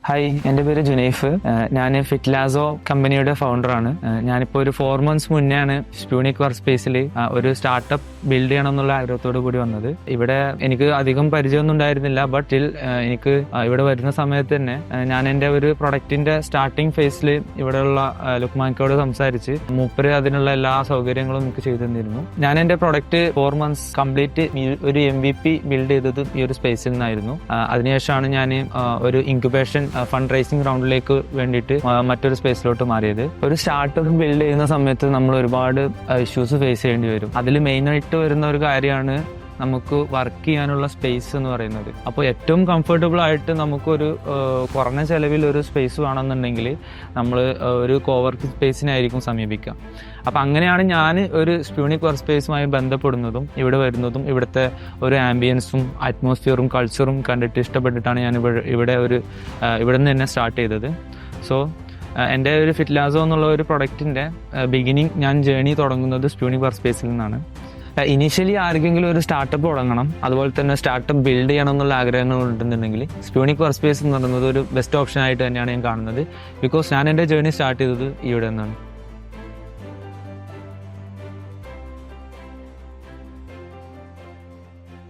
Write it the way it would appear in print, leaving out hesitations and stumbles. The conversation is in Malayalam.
ഹായ്, എൻ്റെ പേര് ജുനൈഫ്. ഞാൻ ഫിറ്റ്ലാസോ കമ്പനിയുടെ ഫൗണ്ടറാണ്. ഞാനിപ്പോൾ ഒരു 4 months മുന്നെയാണ് സ്പ്യൂണിക് വർക്ക് സ്പേസിൽ ഒരു സ്റ്റാർട്ടപ്പ് ബിൽഡ് ചെയ്യണം എന്നുള്ള ആഗ്രഹത്തോടു കൂടി വന്നത്. ഇവിടെ എനിക്ക് അധികം പരിചയമൊന്നും ഉണ്ടായിരുന്നില്ല. ബട്ട് സ്റ്റിൽ എനിക്ക് ഇവിടെ വരുന്ന സമയത്ത് തന്നെ ഞാൻ എൻ്റെ ഒരു പ്രൊഡക്റ്റിന്റെ സ്റ്റാർട്ടിങ് ഫേസിൽ ഇവിടെയുള്ള ലുക്മാൻക്കോട് സംസാരിച്ച് മൂപ്പര് അതിനുള്ള എല്ലാ സൗകര്യങ്ങളും എനിക്ക് ചെയ്തു തന്നിരുന്നു. ഞാൻ എൻ്റെ പ്രൊഡക്റ്റ് 4 months കംപ്ലീറ്റ് ഒരു MVP ബിൽഡ് ചെയ്തത് ഈ ഒരു സ്പേസിൽ നിന്നായിരുന്നു. അതിനുശേഷമാണ് ഞാൻ ഒരു ഇൻക്യുബേഷൻ ഫണ്ട് റൈസിംഗ് റൗണ്ടിലേക്ക് വേണ്ടിയിട്ട് മറ്റൊരു സ്പേസിലോട്ട് മാറിയത്. ഒരു സ്റ്റാർട്ടപ്പ് ബിൽഡ് ചെയ്യുന്ന സമയത്ത് നമ്മൾ ഒരുപാട് ഇഷ്യൂസ് ഫേസ് ചെയ്യേണ്ടി വരും. അതിൽ മെയിനായിട്ട് വരുന്ന ഒരു കാര്യമാണ് നമുക്ക് വർക്ക് ചെയ്യാനുള്ള സ്പേസ് എന്ന് പറയുന്നത്. അപ്പോൾ ഏറ്റവും കംഫർട്ടബിൾ ആയിട്ട് നമുക്കൊരു കുറഞ്ഞ ചിലവിൽ ഒരു സ്പേസ് വേണമെന്നുണ്ടെങ്കിൽ നമ്മൾ ഒരു കോവർക്കിംഗ് സ്പേസിനായിരിക്കും സമീപിക്കുക. അപ്പം അങ്ങനെയാണ് ഞാൻ ഒരു സ്പ്യൂണിക് വർക്ക് സ്പേസുമായി ബന്ധപ്പെടുന്നതും ഇവിടെ വരുന്നതും. ഇവിടുത്തെ ഒരു ആംബിയൻസും അറ്റ്മോസ്ഫിയറും കൾച്ചറും കണ്ടിട്ട് ഇഷ്ടപ്പെട്ടിട്ടാണ് ഞാൻ ഇവിടെ നിന്ന് തന്നെ സ്റ്റാർട്ട് ചെയ്തത്. സോ എൻ്റെ ഒരു ഫിറ്റ്ലാസോ എന്നുള്ള ഒരു പ്രൊഡക്റ്റിൻ്റെ ബിഗിനിങ് ഞാൻ ജേണി തുടങ്ങുന്നത് സ്പ്യൂണിക് വർക്ക് സ്പേസിൽ നിന്നാണ്. ഇനീഷ്യലി ആർക്കെങ്കിലും ഒരു സ്റ്റാർട്ടപ്പ് തുടങ്ങണം, അതുപോലെ തന്നെ സ്റ്റാർട്ടപ്പ് ബിൽഡ് ചെയ്യണം എന്നുള്ള ആഗ്രഹങ്ങൾ ഉണ്ടെന്നുണ്ടെങ്കിൽ സ്പ്യൂണിക് വർക്ക് സ്പേസ് എന്ന് പറയുന്നത് ഒരു ബെസ്റ്റ് ഓപ്ഷൻ ആയിട്ട് തന്നെയാണ് ഞാൻ കാണുന്നത്. ബിക്കോസ് ഞാൻ എൻ്റെ ജേർണി സ്റ്റാർട്ട് ചെയ്തത് ഇവിടെ നിന്നാണ്.